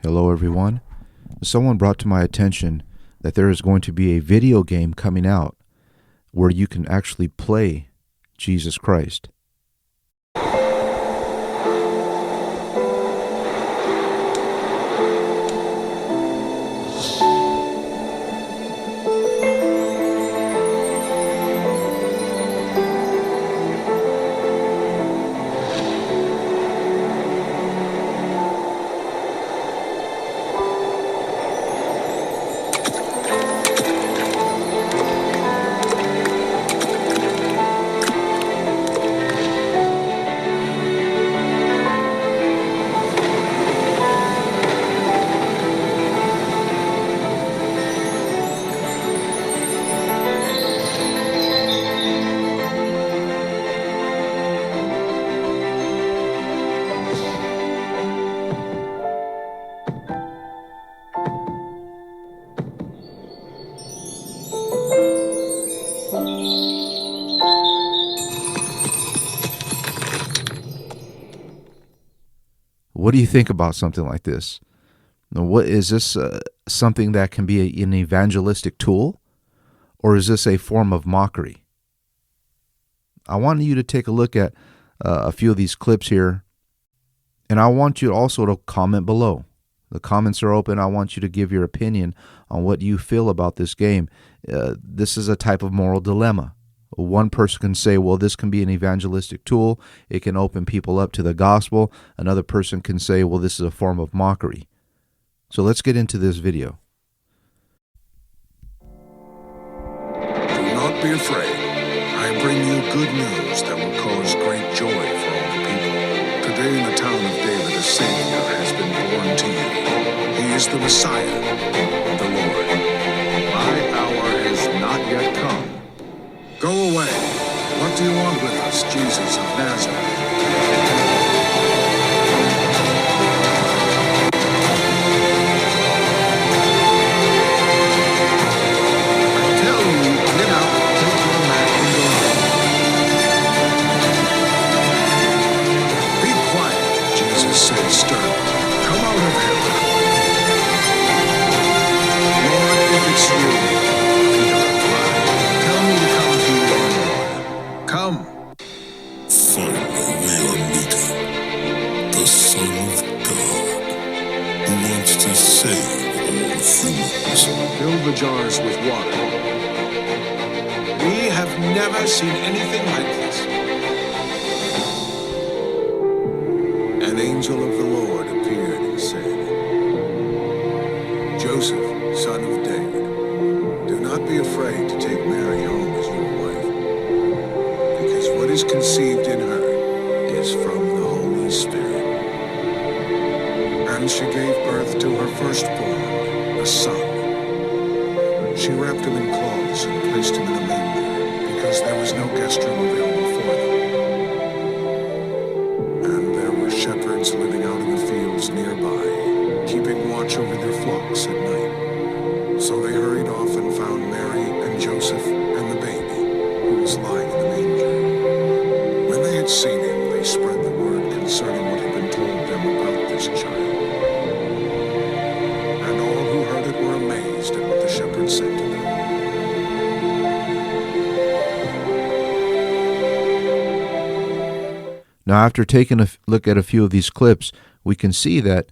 Hello, everyone. Someone brought to my attention that there is going to be a video game coming out where you can actually play Jesus Christ. What do you think about something like this? What is this something that can be an evangelistic tool, or is this a form of mockery? I want you to take a look at a few of these clips here, and I want you also to comment below. The comments are open. I want you to give your opinion on what you feel about this game. This is a type of moral dilemma. One person can say, well, this can be an evangelistic tool. It can open people up to the gospel. Another person can say, well, this is a form of mockery. So let's get into this video. Do not be afraid. I bring you good news that will cause great joy for all the people. Today in the town of David, a Savior has been born to you. He is the Messiah, the Lord. My hour has not yet come. Go away. What do you want with us, Jesus of Nazareth? I tell you, get out, take your mat, and go home. Be quiet, Jesus said sternly. Come out of here. Lord, if it's you, Peter replied, tell me to come to you on water. Come. Finally, we are meeting the Son of God, who wants to save all humans. Fill the jars with water. We have never seen anything like this. An angel of the Lord appeared and said, Joseph, son of David, do not be afraid to take Mary home as your wife, because what is conceived in her is from the Holy Spirit. And she gave birth to her firstborn, a son. She wrapped him in cloths and placed him in a manger, because there was no guest room available for them. And there were shepherds living out in the fields nearby, keeping watch over their flocks at night. So they hurried off and found Mary and Joseph and the baby, who was lying in the manger. When they had seen him, they spread the word concerning what had been told them about this child. And all who heard it were amazed at what the shepherds said to them. Now, after taking a look at a few of these clips, we can see that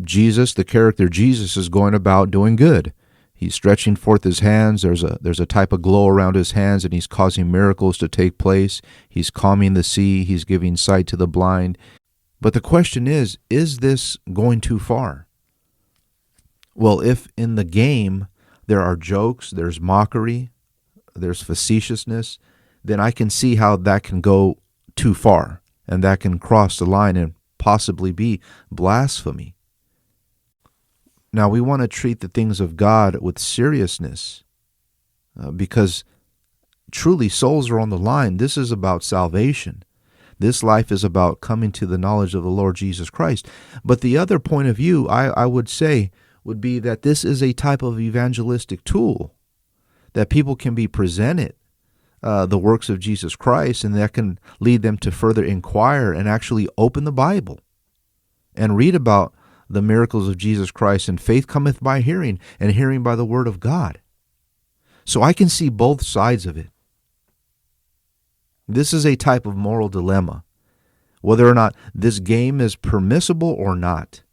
Jesus, the character Jesus, is going about doing good. He's stretching forth his hands. There's a type of glow around his hands, and he's causing miracles to take place. He's calming the sea. He's giving sight to the blind. But the question is this going too far? Well, if in the game there are jokes, there's mockery, there's facetiousness, then I can see how that can go too far, and that can cross the line and possibly be blasphemy. Now, we want to treat the things of God with seriousness because truly souls are on the line. This is about salvation. This life is about coming to the knowledge of the Lord Jesus Christ. But the other point of view, I would say, would be that this is a type of evangelistic tool that people can be presented the works of Jesus Christ, and that can lead them to further inquire and actually open the Bible and read about the miracles of Jesus Christ, and faith cometh by hearing, and hearing by the word of God. So I can see both sides of it. This is a type of moral dilemma, whether or not this game is permissible or not.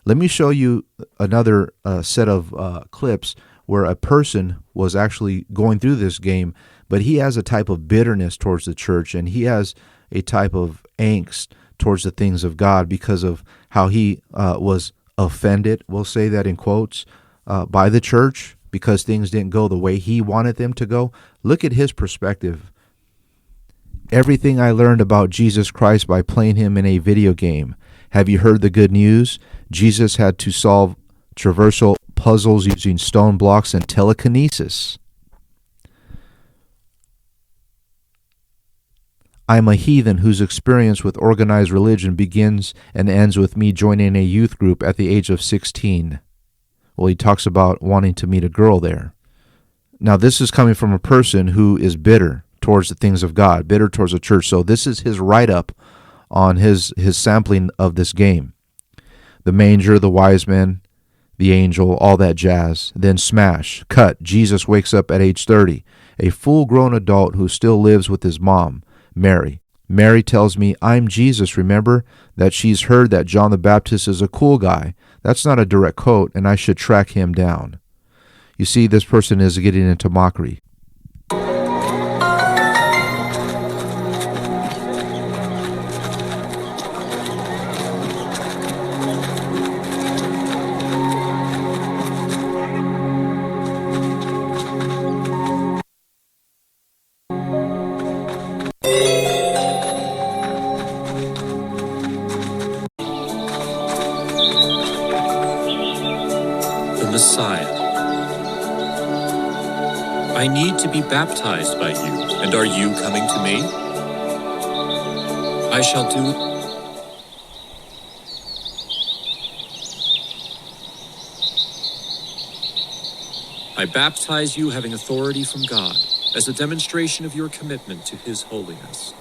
Let me show you another set of clips where a person was actually going through this game, but he has a type of bitterness towards the church, and he has a type of angst towards the things of God because of how he was offended, we'll say that in quotes, by the church because things didn't go the way he wanted them to go. Look at his perspective. Everything I learned about Jesus Christ by playing him in a video game. Have you heard the good news? Jesus had to solve traversal puzzles using stone blocks and telekinesis. I'm a heathen whose experience with organized religion begins and ends with me joining a youth group at the age of 16. Well, he talks about wanting to meet a girl there. Now, this is coming from a person who is bitter towards the things of God, bitter towards the church. So this is his write-up on his sampling of this game. The manger, the wise men, the angel, all that jazz. Then smash, cut. Jesus wakes up at age 30, a full-grown adult who still lives with his mom, Mary. Mary tells me, I'm Jesus, remember? That she's heard that John the Baptist is a cool guy. That's not a direct quote, and I should track him down. You see, this person is getting into mockery. Messiah. I need to be baptized by you, and are you coming to me? I shall do. I baptize you having authority from God, as a demonstration of your commitment to His holiness.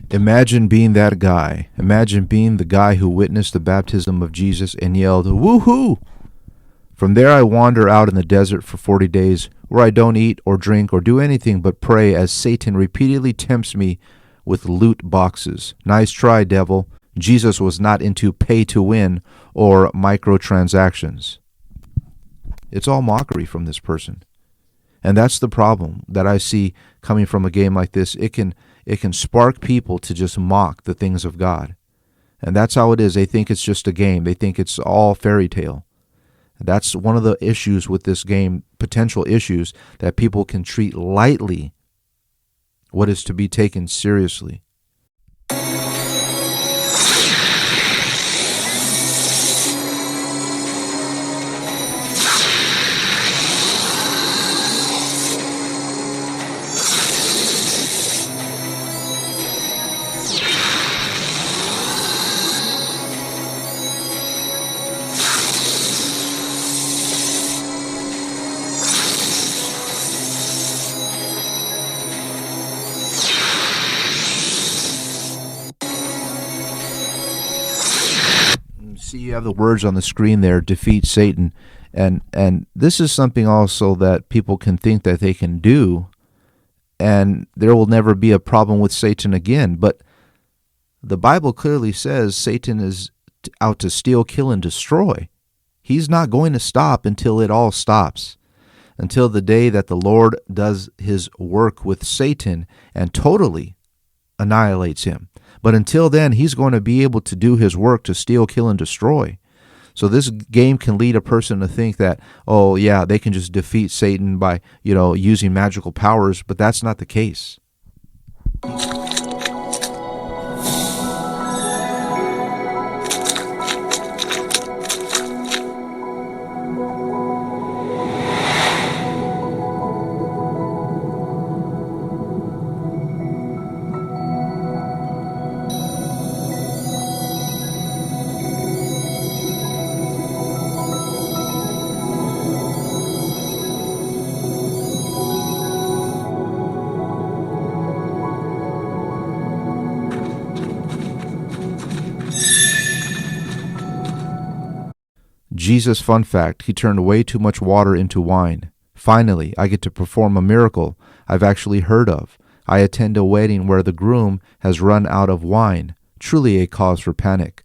Imagine being that guy. Imagine being the guy who witnessed the baptism of Jesus and yelled, "Woohoo!" From there I wander out in the desert for 40 days, where I don't eat or drink or do anything but pray as Satan repeatedly tempts me with loot boxes. Nice try, devil. Jesus was not into pay to win or microtransactions. It's all mockery from this person. And that's the problem that I see coming from a game like this. It can spark people to just mock the things of God. And that's how it is. They think it's just a game. They think it's all fairy tale. That's one of the issues with this game, potential issues, that people can treat lightly what is to be taken seriously. See, you have the words on the screen there, defeat Satan. And this is something also that people can think that they can do, and there will never be a problem with Satan again. But the Bible clearly says Satan is out to steal, kill, and destroy. He's not going to stop until it all stops, until the day that the Lord does his work with Satan and totally annihilates him. But until then, he's going to be able to do his work to steal, kill, and destroy. So this game can lead a person to think that, oh yeah, they can just defeat Satan by, using magical powers, but that's not the case. Jesus, fun fact, he turned way too much water into wine. Finally, I get to perform a miracle I've actually heard of. I attend a wedding where the groom has run out of wine. Truly a cause for panic.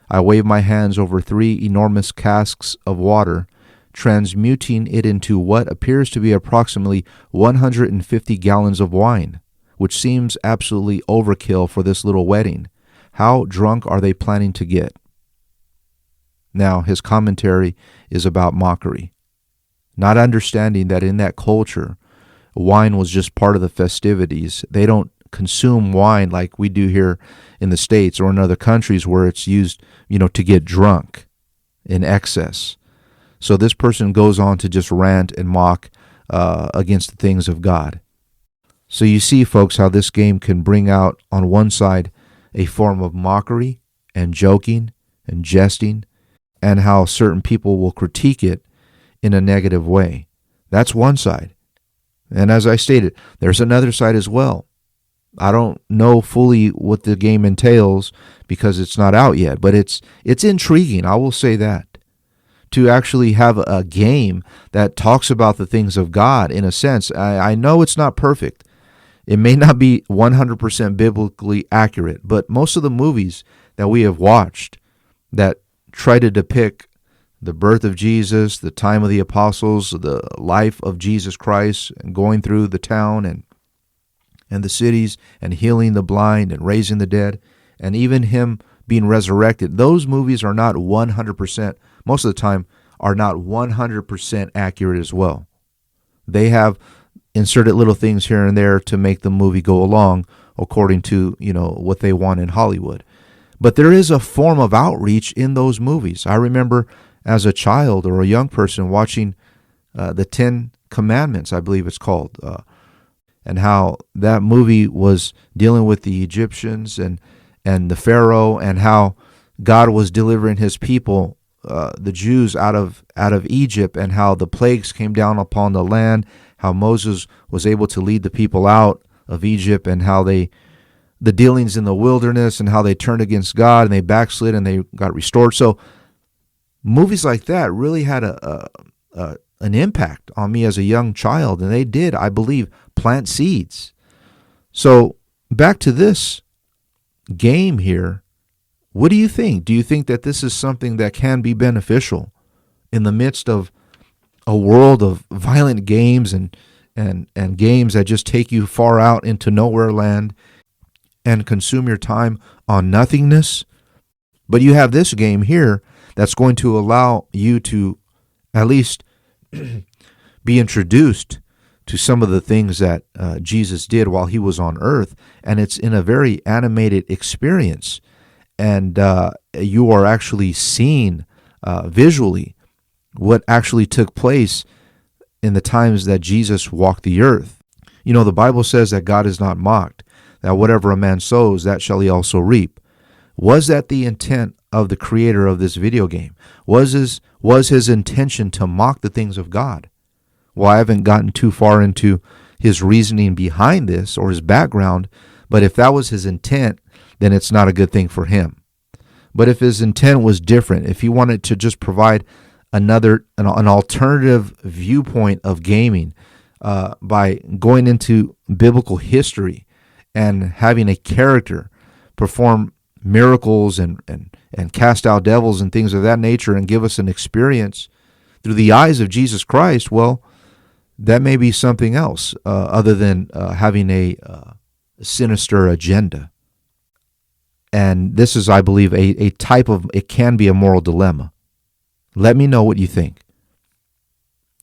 I wave my hands over 3 enormous casks of water, transmuting it into what appears to be approximately 150 gallons of wine, which seems absolutely overkill for this little wedding. How drunk are they planning to get? Now, his commentary is about mockery, not understanding that in that culture, wine was just part of the festivities. They don't consume wine like we do here in the States or in other countries where it's used, to get drunk in excess. So this person goes on to just rant and mock against the things of God. So you see, folks, how this game can bring out on one side a form of mockery and joking and jesting, and how certain people will critique it in a negative way. That's one side. And as I stated, there's another side as well. I don't know fully what the game entails because it's not out yet, but it's intriguing, I will say that. To actually have a game that talks about the things of God in a sense. I know it's not perfect. It may not be 100% biblically accurate, but most of the movies that we have watched that try to depict the birth of Jesus, the time of the apostles, the life of Jesus Christ, and going through the town and the cities and healing the blind and raising the dead, and even him being resurrected. Those movies are not 100%, most of the time, are not 100% accurate as well. They have inserted little things here and there to make the movie go along according to, what they want in Hollywood. But there is a form of outreach in those movies. I remember as a child or a young person watching the 10 Commandments, I believe it's called, and how that movie was dealing with the Egyptians and the Pharaoh, and how God was delivering his people, the Jews, out of Egypt, and how the plagues came down upon the land, how Moses was able to lead the people out of Egypt, and how the dealings in the wilderness, and how they turned against God and they backslid and they got restored. So movies like that really had an impact on me as a young child, and they did, I believe, plant seeds. So back to this game here, what do you think? Do you think that this is something that can be beneficial in the midst of a world of violent games and games that just take you far out into nowhere land and consume your time on nothingness? But you have this game here that's going to allow you to at least be introduced to some of the things that Jesus did while he was on earth, and it's in a very animated experience, and you are actually seeing visually what actually took place in the times that Jesus walked the earth. The Bible says that God is not mocked, that whatever a man sows, that shall he also reap. Was that the intent of the creator of this video game? Was his intention to mock the things of God? Well, I haven't gotten too far into his reasoning behind this or his background, but if that was his intent, then it's not a good thing for him. But if his intent was different, if he wanted to just provide an alternative viewpoint of gaming by going into biblical history and having a character perform miracles and cast out devils and things of that nature and give us an experience through the eyes of Jesus Christ, well, that may be something else other than having a sinister agenda. And this is, I believe, a type of, it can be a moral dilemma. Let me know what you think.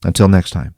Until next time.